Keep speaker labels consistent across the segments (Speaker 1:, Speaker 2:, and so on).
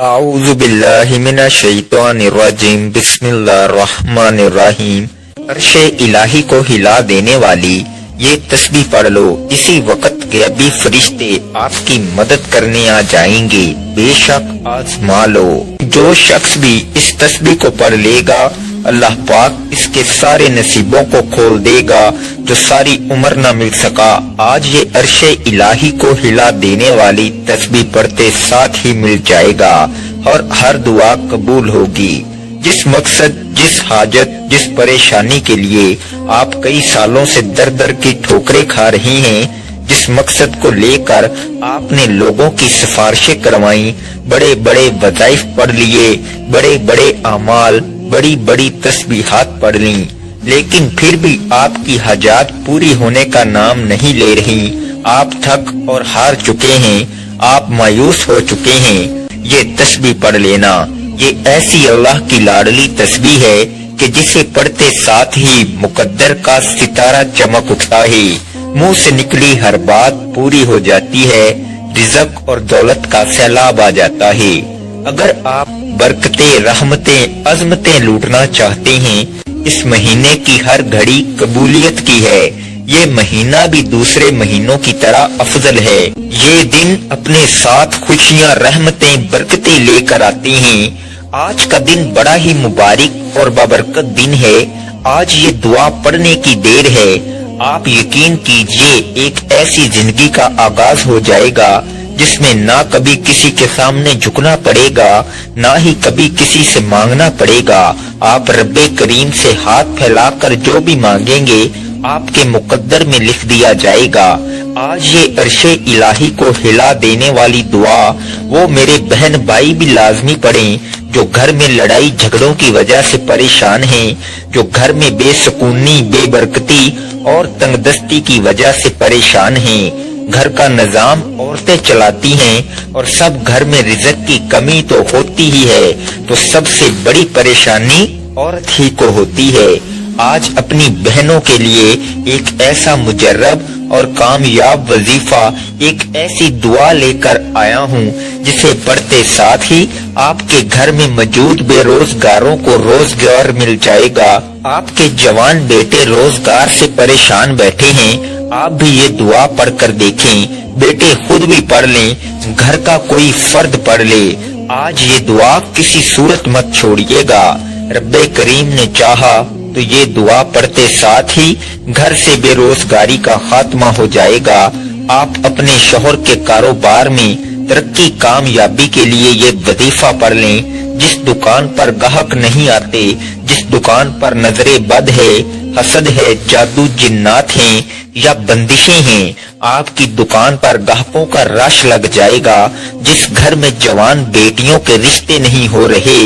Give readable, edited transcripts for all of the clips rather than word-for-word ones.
Speaker 1: اعوذ باللہ من الشیطان الرجیم بسم اللہ الرحمن الرحیم۔ عرش الہی کو ہلا دینے والی یہ تسبیح پڑھ لو، اسی وقت غیبی فرشتے آپ کی مدد کرنے آ جائیں گے، بے شک آزما لو۔ جو شخص بھی اس تسبیح کو پڑھ لے گا اللہ پاک اس کے سارے نصیبوں کو کھول دے گا جو ساری عمر نہ مل سکا۔ آج یہ عرش الہی کو ہلا دینے والی تسبیح پڑھتے ساتھ ہی مل جائے گا اور ہر دعا قبول ہوگی۔ جس مقصد، جس حاجت، جس پریشانی کے لیے آپ کئی سالوں سے در در کی ٹھوکریں کھا رہی ہیں، جس مقصد کو لے کر آپ نے لوگوں کی سفارشیں کروائیں، بڑے بڑے وظائف پڑھ لیے، بڑے بڑے اعمال، بڑی بڑی تسبیحات پڑھ لیں، لیکن پھر بھی آپ کی حاجات پوری ہونے کا نام نہیں لے رہی۔ آپ تھک اور ہار چکے ہیں، آپ مایوس ہو چکے ہیں۔ یہ تسبیح پڑھ لینا، یہ ایسی اللہ کی لاڈلی تسبیح ہے کہ جسے پڑھتے ساتھ ہی مقدر کا ستارہ چمک اٹھتا ہے، منہ سے نکلی ہر بات پوری ہو جاتی ہے، رزق اور دولت کا سیلاب آ جاتا ہے۔ اگر آپ برکتیں، رحمتیں، عظمتیں لوٹنا چاہتے ہیں، اس مہینے کی ہر گھڑی قبولیت کی ہے۔ یہ مہینہ بھی دوسرے مہینوں کی طرح افضل ہے۔ یہ دن اپنے ساتھ خوشیاں، رحمتیں، برکتیں لے کر آتے ہیں۔ آج کا دن بڑا ہی مبارک اور بابرکت دن ہے۔ آج یہ دعا پڑھنے کی دیر ہے۔ آپ یقین کیجئے ایک ایسی زندگی کا آغاز ہو جائے گا جس میں نہ کبھی کسی کے سامنے جھکنا پڑے گا، نہ ہی کبھی کسی سے مانگنا پڑے گا۔ آپ رب کریم سے ہاتھ پھیلا کر جو بھی مانگیں گے آپ کے مقدر میں لکھ دیا جائے گا۔ آج یہ عرش الہی کو ہلا دینے والی دعا وہ میرے بہن بھائی بھی لازمی پڑھیں جو گھر میں لڑائی جھگڑوں کی وجہ سے پریشان ہیں، جو گھر میں بے سکونی، بے برکتی اور تنگ دستی کی وجہ سے پریشان ہیں۔ گھر کا نظام عورتیں چلاتی ہیں اور سب گھر میں رزق کی کمی تو ہوتی ہی ہے، تو سب سے بڑی پریشانی عورت ہی کو ہوتی ہے۔ آج اپنی بہنوں کے لیے ایک ایسا مجرب اور کامیاب وظیفہ، ایک ایسی دعا لے کر آیا ہوں جسے پڑھتے ساتھ ہی آپ کے گھر میں موجود بے روزگاروں کو روزگار مل جائے گا۔ آپ کے جوان بیٹے روزگار سے پریشان بیٹھے ہیں، آپ بھی یہ دعا پڑھ کر دیکھیں، بیٹے خود بھی پڑھ لیں، گھر کا کوئی فرد پڑھ لے۔ آج یہ دعا کسی صورت مت چھوڑیے گا۔ رب کریم نے چاہا تو یہ دعا پڑھتے ساتھ ہی گھر سے بے روزگاری کا خاتمہ ہو جائے گا۔ آپ اپنے شوہر کے کاروبار میں ترقی، کامیابی کے لیے یہ وظیفہ پڑھ لیں۔ جس دکان پر گاہک نہیں آتے، جس دکان پر نظر بد ہے، حسد ہے، جادو جنات ہیں یا بندشیں ہیں، آپ کی دکان پر گاہکوں کا رش لگ جائے گا۔ جس گھر میں جوان بیٹیوں کے رشتے نہیں ہو رہے،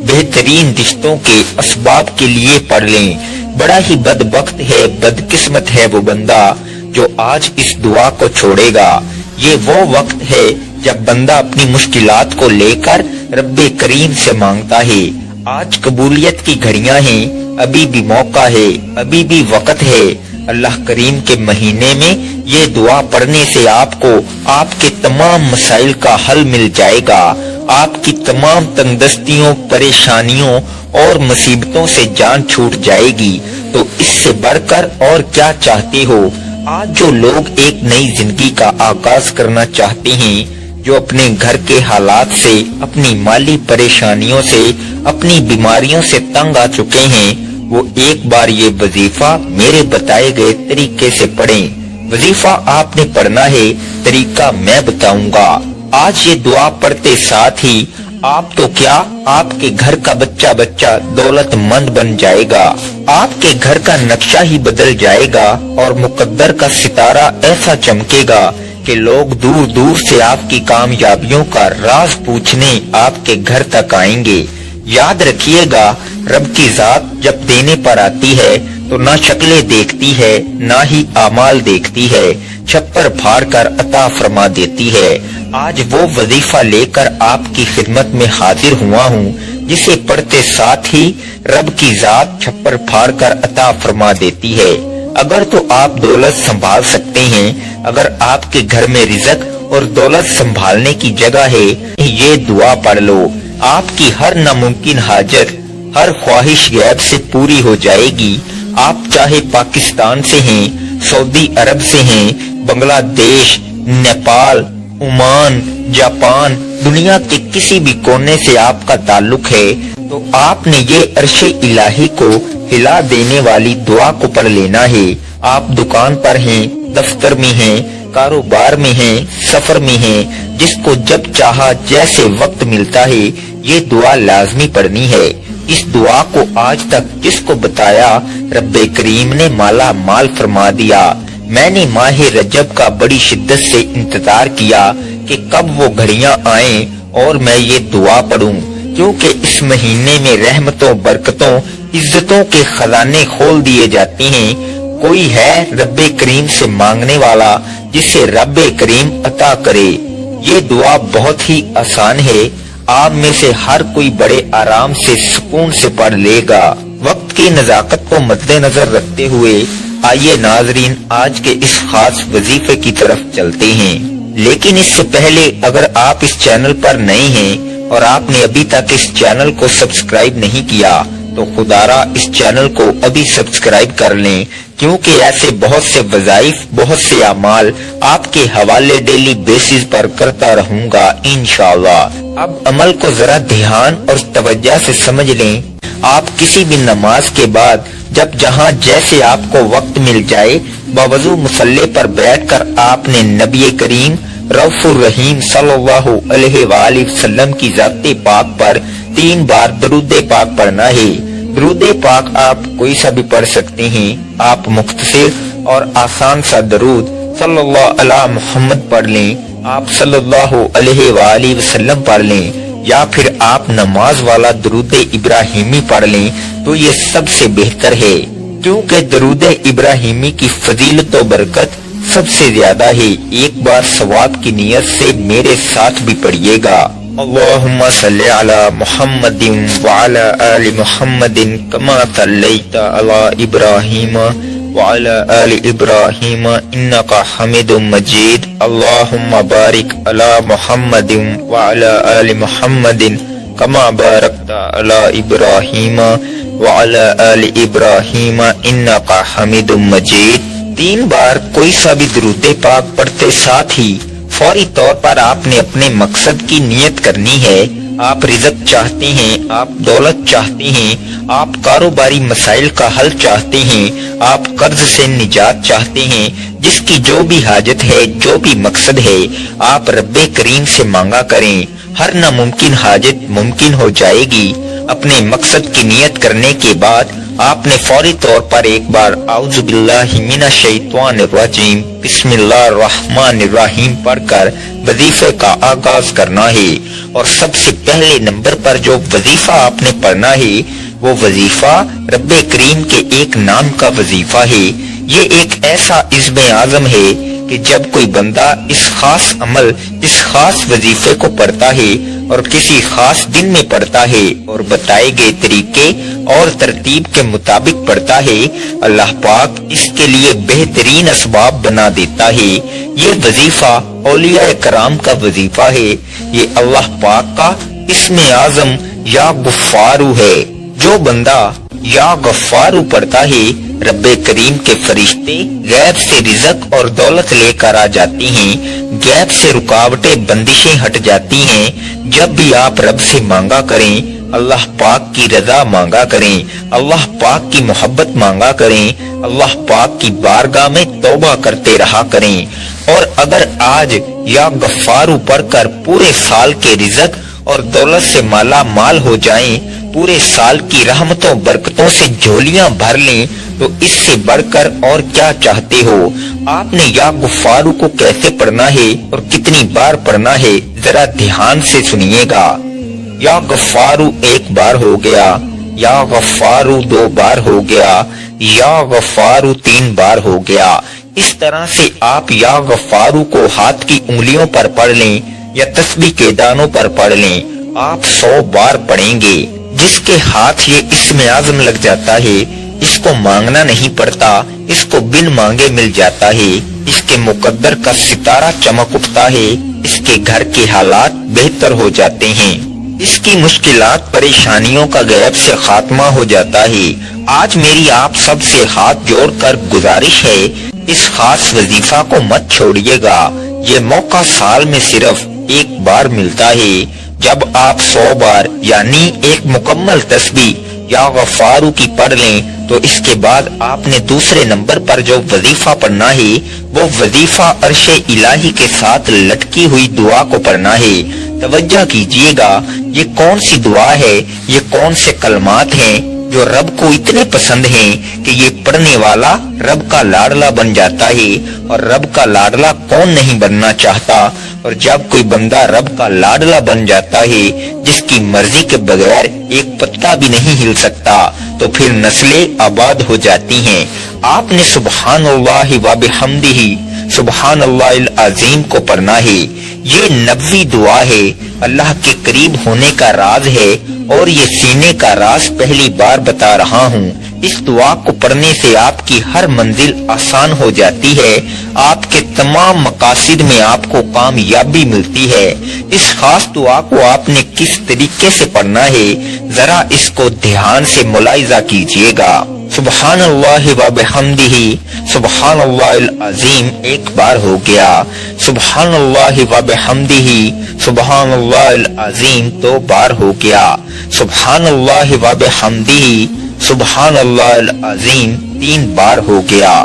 Speaker 1: بہترین رشتوں کے اسباب کے لیے پڑھ لیں۔ بڑا ہی بدبخت ہے، بدقسمت ہے وہ بندہ جو آج اس دعا کو چھوڑے گا۔ یہ وہ وقت ہے جب بندہ اپنی مشکلات کو لے کر رب کریم سے مانگتا ہے۔ آج قبولیت کی گھڑیاں ہیں، ابھی بھی موقع ہے، ابھی بھی وقت ہے۔ اللہ کریم کے مہینے میں یہ دعا پڑھنے سے آپ کو آپ کے تمام مسائل کا حل مل جائے گا۔ آپ کی تمام تنگ دستیوں، پریشانیوں اور مصیبتوں سے جان چھوٹ جائے گی۔ تو اس سے بڑھ کر اور کیا چاہتے ہو؟ آج جو لوگ ایک نئی زندگی کا آغاز کرنا چاہتے ہیں، جو اپنے گھر کے حالات سے، اپنی مالی پریشانیوں سے، اپنی بیماریوں سے تنگ آ چکے ہیں، وہ ایک بار یہ وظیفہ میرے بتائے گئے طریقے سے پڑھیں۔ وظیفہ آپ نے پڑھنا ہے، طریقہ میں بتاؤں گا۔ آج یہ دعا پڑھتے ساتھ ہی آپ تو کیا، آپ کے گھر کا بچہ دولت مند بن جائے گا۔ آپ کے گھر کا نقشہ ہی بدل جائے گا اور مقدر کا ستارہ ایسا چمکے گا کہ لوگ دور دور سے آپ کی کامیابیوں کا راز پوچھنے آپ کے گھر تک آئیں گے۔ یاد رکھیے گا، رب کی ذات جب دینے پر آتی ہے تو نہ شکلیں دیکھتی ہے، نہ ہی اعمال دیکھتی ہے، چھپر پھاڑ کر عطا فرما دیتی ہے۔ آج وہ وظیفہ لے کر آپ کی خدمت میں حاضر ہوا ہوں جسے پڑھتے ساتھ ہی رب کی ذات چھپر پھاڑ کر عطا فرما دیتی ہے۔ اگر تو آپ دولت سنبھال سکتے ہیں، اگر آپ کے گھر میں رزق اور دولت سنبھالنے کی جگہ ہے، یہ دعا پڑھ لو، آپ کی ہر ناممکن حاجت، ہر خواہش غیب سے پوری ہو جائے گی۔ آپ چاہے پاکستان سے ہیں، سعودی عرب سے ہیں، بنگلہ دیش، نیپال، عمان، جاپان، دنیا کے کسی بھی کونے سے آپ کا تعلق ہے، تو آپ نے یہ عرش الہی کو ہلا دینے والی دعا کو پڑھ لینا ہے۔ آپ دکان پر ہیں، دفتر میں ہیں، کاروبار میں ہیں، سفر میں ہیں، جس کو جب چاہا جیسے وقت ملتا ہے یہ دعا لازمی پڑھنی ہے۔ اس دعا کو آج تک جس کو بتایا رب کریم نے مالا مال فرما دیا۔ میں نے ماہ رجب کا بڑی شدت سے انتظار کیا کہ کب وہ گھڑیاں آئیں اور میں یہ دعا پڑھوں، کیونکہ اس مہینے میں رحمتوں، برکتوں، عزتوں کے خزانے کھول دیے جاتے ہیں۔ کوئی ہے رب کریم سے مانگنے والا جسے رب کریم عطا کرے؟ یہ دعا بہت ہی آسان ہے، آپ میں سے ہر کوئی بڑے آرام سے سکون سے پڑھ لے گا۔ وقت کی نزاکت کو مد نظر رکھتے ہوئے آئیے ناظرین آج کے اس خاص وظیفے کی طرف چلتے ہیں، لیکن اس سے پہلے اگر آپ اس چینل پر نئے ہیں اور آپ نے ابھی تک اس چینل کو سبسکرائب نہیں کیا تو خدارا اس چینل کو ابھی سبسکرائب کر لیں، کیونکہ ایسے بہت سے وظائف، بہت سے اعمال آپ کے حوالے ڈیلی بیسز پر کرتا رہوں گا انشاءاللہ۔ اب عمل کو ذرا دھیان اور توجہ سے سمجھ لیں۔ آپ کسی بھی نماز کے بعد جب جہاں جیسے آپ کو وقت مل جائے باوضو مصلی پر بیٹھ کر آپ نے نبی کریم رؤوف الرحیم صلی اللہ علیہ وآلہ وسلم کی ذات پاک پر 3 بار درود پاک پڑھنا ہے۔ درود پاک آپ کوئی سا بھی پڑھ سکتے ہیں، آپ مختصر اور آسان سا درود صلی اللہ علی محمد پڑھ لیں، آپ صلی اللہ علیہ وآلہ وسلم پڑھ لیں، یا پھر آپ نماز والا درود ابراہیمی پڑھ لیں تو یہ سب سے بہتر ہے، کیونکہ درود ابراہیمی کی فضیلت و برکت سب سے زیادہ ہے۔ ایک بار ثواب کی نیت سے میرے ساتھ بھی پڑھیے گا۔ اللہم صلی علی محمد وعلی آل محمد کما صلیت علی ابراہیم وعلی آل ابراہیم انکا حمید مجید۔ اللہم بارک علی محمد وعلی آل محمد کما بارکت علی ابراہیم وعلی آل ابراہیم انکا حمید مجید۔ 3 بار کوئی سا بھی درود پاک پڑھتے ساتھ ہی فوری طور پر آپ نے اپنے مقصد کی نیت کرنی ہے۔ آپ رزق چاہتے ہیں، آپ دولت چاہتے ہیں، آپ کاروباری مسائل کا حل چاہتے ہیں، آپ قرض سے نجات چاہتے ہیں، جس کی جو بھی حاجت ہے، جو بھی مقصد ہے، آپ رب کریم سے مانگا کریں، ہر ناممکن حاجت ممکن ہو جائے گی۔ اپنے مقصد کی نیت کرنے کے بعد آپ نے فوری طور پر ایک بار اعوذ باللہ من الشیطان الرجیم بسم اللہ الرحمن الرحیم پڑھ کر وظیفے کا آغاز کرنا ہے۔ اور سب سے پہلے نمبر پر جو وظیفہ آپ نے پڑھنا ہے وہ وظیفہ رب کریم کے ایک نام کا وظیفہ ہے۔ یہ ایک ایسا عزم اعظم ہے کہ جب کوئی بندہ اس خاص عمل، اس خاص وظیفے کو پڑھتا ہے اور کسی خاص دن میں پڑھتا ہے اور بتائے گئے طریقے اور ترتیب کے مطابق پڑھتا ہے، اللہ پاک اس کے لیے بہترین اسباب بنا دیتا ہے۔ یہ وظیفہ اولیاء کرام کا وظیفہ ہے، یہ اللہ پاک کا اسم اعظم یا غفارو ہے۔ جو بندہ یا غفارو پڑھتا ہے رب کریم کے فرشتے غیب سے رزق اور دولت لے کر آ جاتی ہیں، غیب سے رکاوٹیں بندشیں ہٹ جاتی ہیں۔ جب بھی آپ رب سے مانگا کریں، اللہ پاک کی رضا مانگا کریں، اللہ پاک کی محبت مانگا کریں، اللہ پاک کی بارگاہ میں توبہ کرتے رہا کریں۔ اور اگر آج یا غفارو پڑھ کر پورے سال کے رزق اور دولت سے مالا مال ہو جائیں، پورے سال کی رحمتوں برکتوں سے جھولیاں بھر لیں، تو اس سے بڑھ کر اور کیا چاہتے ہو؟ آپ نے یا غفارو کو کیسے پڑھنا ہے اور کتنی بار پڑھنا ہے ذرا دھیان سے سنیے گا۔ یا غفارو 1 بار ہو گیا، یا غفارو 2 بار ہو گیا، یا غفارو 3 بار ہو گیا۔ اس طرح سے آپ یا غفارو کو ہاتھ کی انگلیوں پر پڑھ لیں یا تسبیح کے دانوں پر پڑھ لیں، آپ 100 بار پڑھیں گے۔ جس کے ہاتھ یہ اسم اعظم لگ جاتا ہے، اس کو مانگنا نہیں پڑتا، اس کو بن مانگے مل جاتا ہے۔ اس کے مقدر کا ستارہ چمک اٹھتا ہے، اس کے گھر کے حالات بہتر ہو جاتے ہیں، اس کی مشکلات پریشانیوں کا غیب سے خاتمہ ہو جاتا ہے۔ آج میری آپ سب سے ہاتھ جوڑ کر گزارش ہے، اس خاص وظیفہ کو مت چھوڑیے گا۔ یہ موقع سال میں صرف ایک بار ملتا ہے۔ جب آپ 100 بار یعنی ایک مکمل تسبیح یا غفارو کی پڑھ لیں تو اس کے بعد آپ نے دوسرے نمبر پر جو وظیفہ پڑھنا ہے وہ وظیفہ عرش الہی کے ساتھ لٹکی ہوئی دعا کو پڑھنا ہے۔ توجہ کیجئے گا، یہ کون سی دعا ہے، یہ کون سے کلمات ہیں جو رب کو اتنے پسند ہیں کہ یہ پڑھنے والا رب کا لاڈلا بن جاتا ہے۔ اور رب کا لاڈلا کون نہیں بننا چاہتا؟ اور جب کوئی بندہ رب کا لاڈلا بن جاتا ہے جس کی مرضی کے بغیر ایک پتا بھی نہیں ہل سکتا تو پھر نسلیں آباد ہو جاتی ہیں۔ آپ نے سبحان اللہ و بحمدہ سبحان اللہ العظیم کو پڑھنا ہے۔ یہ نبوی دعا ہے، اللہ کے قریب ہونے کا راز ہے، اور یہ سینے کا راز پہلی بار بتا رہا ہوں۔ اس دعا کو پڑھنے سے آپ کی ہر منزل آسان ہو جاتی ہے، آپ کے تمام مقاصد میں آپ کو کامیابی ملتی ہے۔ اس خاص دعا کو آپ نے کس طریقے سے پڑھنا ہے، ذرا اس کو دھیان سے ملاحظہ کیجئے گا۔ سبحان اللہ و بحمدہ سبحان اللہ العظیم ایک بار ہو گیا، سبحان اللہ و بحمدہ سبحان اللہ العظیم 2 بار ہو گیا، سبحان اللہ و بحمدہ سبحان اللہ العظیم 3 بار ہو گیا۔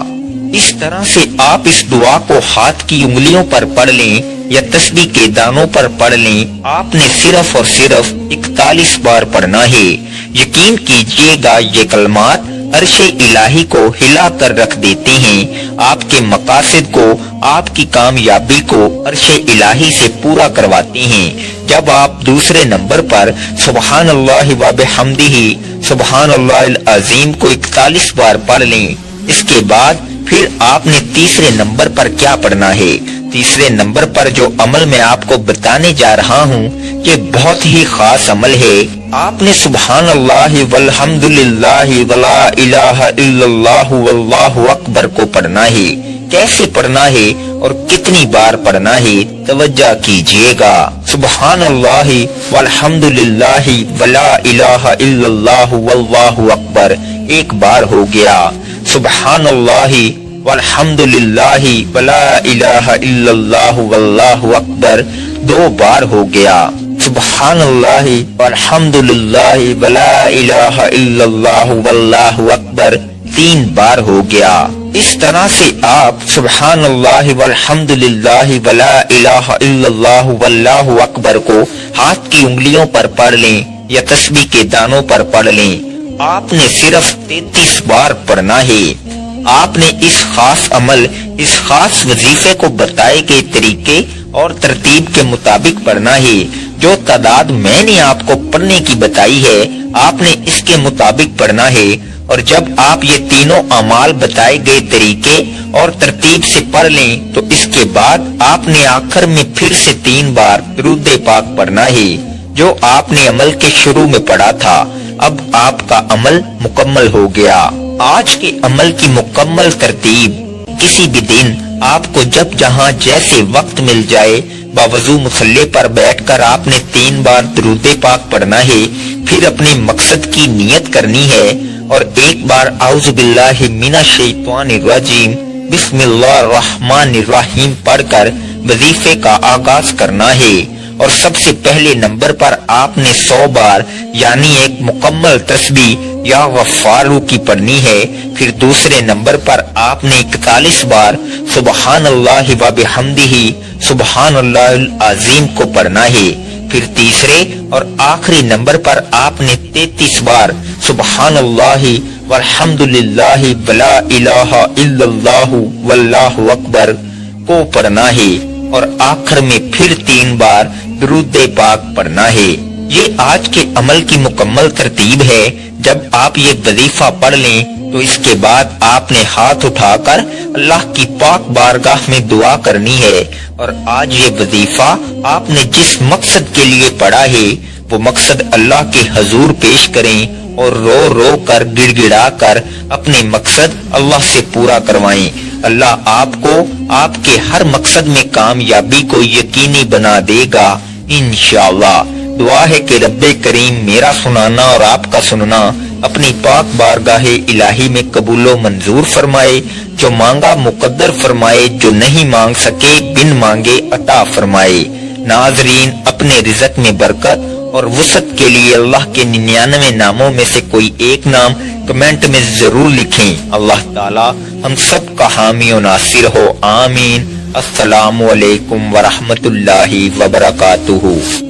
Speaker 1: اس طرح سے آپ اس دعا کو ہاتھ کی انگلیوں پر پڑھ لیں یا تسبیح کے دانوں پر پڑھ لیں، آپ نے صرف اور صرف 41 بار پڑھنا ہے۔ یقین کیجئے گا یہ کلمات عرش الہی کو ہلا کر رکھ دیتے ہیں، آپ کے مقاصد کو، آپ کی کامیابی کو عرش الہی سے پورا کرواتے ہیں۔ جب آپ دوسرے نمبر پر سبحان اللہ و بحمدہ سبحان اللہ العظیم کو 41 بار پڑھ لیں، اس کے بعد پھر آپ نے تیسرے نمبر پر کیا پڑھنا ہے؟ تیسرے نمبر پر جو عمل میں آپ کو بتانے جا رہا ہوں یہ بہت ہی خاص عمل ہے۔ آپ نے سبحان اللہ والحمدللہ ولا الہ الا اللہ واللہ اکبر کو پڑھنا ہے۔ کیسے پڑھنا ہے اور کتنی بار پڑھنا ہے؟ توجہ کیجئے گا۔ سبحان اللہ والحمدللہ ولا الہ الا اللہ واللہ اکبر 1 بار ہو گیا، سبحان اللہ والحمدللہ ولا الہ الا اللہ واللہ اکبر 2 بار ہو گیا، سبحان اللہ والحمدللہ ولا الہ الا اللہ واللہ اکبر 3 بار ہو گیا۔ اس طرح سے آپ سبحان اللہ والحمدللہ ولا الہ الا اللہ واللہ اکبر کو ہاتھ کی انگلیوں پر پڑھ لیں یا تسبیح کے دانوں پر پڑھ لیں۔ آپ نے صرف 33 بار پڑھنا ہے۔ آپ نے اس خاص عمل، اس خاص وظیفے کو بتائے گئے طریقے اور ترتیب کے مطابق پڑھنا ہے۔ جو تعداد میں نے آپ کو پڑھنے کی بتائی ہے آپ نے اس کے مطابق پڑھنا ہے، اور جب آپ یہ تینوں اعمال بتائے گئے طریقے اور ترتیب سے پڑھ لیں تو اس کے بعد آپ نے آخر میں پھر سے 3 بار درود پاک پڑھنا ہے جو آپ نے عمل کے شروع میں پڑھا تھا۔ اب آپ کا عمل مکمل ہو گیا۔ آج کے عمل کی مکمل ترتیب: کسی بھی دن آپ کو جب جہاں جیسے وقت مل جائے باوضو مصلی پر بیٹھ کر آپ نے 3 بار درود پاک پڑھنا ہے، پھر اپنے مقصد کی نیت کرنی ہے اور 1 بار اعوذ باللہ من الشیطان الرجیم بسم اللہ الرحمن الرحیم پڑھ کر وظیفے کا آغاز کرنا ہے۔ اور سب سے پہلے نمبر پر آپ نے 100 بار یعنی ایک مکمل تسبیح یا غفارو کی پڑھنی ہے۔ پھر دوسرے نمبر پر آپ نے 41 بار سبحان اللہ و بحمدہ سبحان اللہ العظیم کو پڑھنا ہے۔ پھر تیسرے اور آخری نمبر پر آپ نے 33 بار سبحان اللہ والحمدللہ ولا الہ الا اللہ واللہ اکبر کو پڑھنا ہے، اور آخر میں پھر 3 بار درود پاک پڑھنا ہے۔ یہ آج کے عمل کی مکمل ترتیب ہے۔ جب آپ یہ وظیفہ پڑھ لیں تو اس کے بعد آپ نے ہاتھ اٹھا کر اللہ کی پاک بارگاہ میں دعا کرنی ہے، اور آج یہ وظیفہ آپ نے جس مقصد کے لیے پڑھا ہے وہ مقصد اللہ کے حضور پیش کریں اور رو رو کر گڑ گڑا کر اپنے مقصد اللہ سے پورا کروائیں۔ اللہ آپ کو آپ کے ہر مقصد میں کامیابی کو یقینی بنا دے گا انشاءاللہ۔ دعا ہے کہ رب کریم میرا سنانا اور آپ کا سننا اپنی پاک بارگاہ الہی میں قبول و منظور فرمائے، جو مانگا مقدر فرمائے، جو نہیں مانگ سکے بن مانگے عطا فرمائے۔ ناظرین، اپنے رزق میں برکت اور وسعت کے لیے اللہ کے 99 ناموں میں سے کوئی ایک نام کمنٹ میں ضرور لکھیں۔ اللہ تعالی ہم سب کا حامی و ناصر ہو، آمین۔ السلام علیکم ورحمۃ اللہ وبرکاتہ۔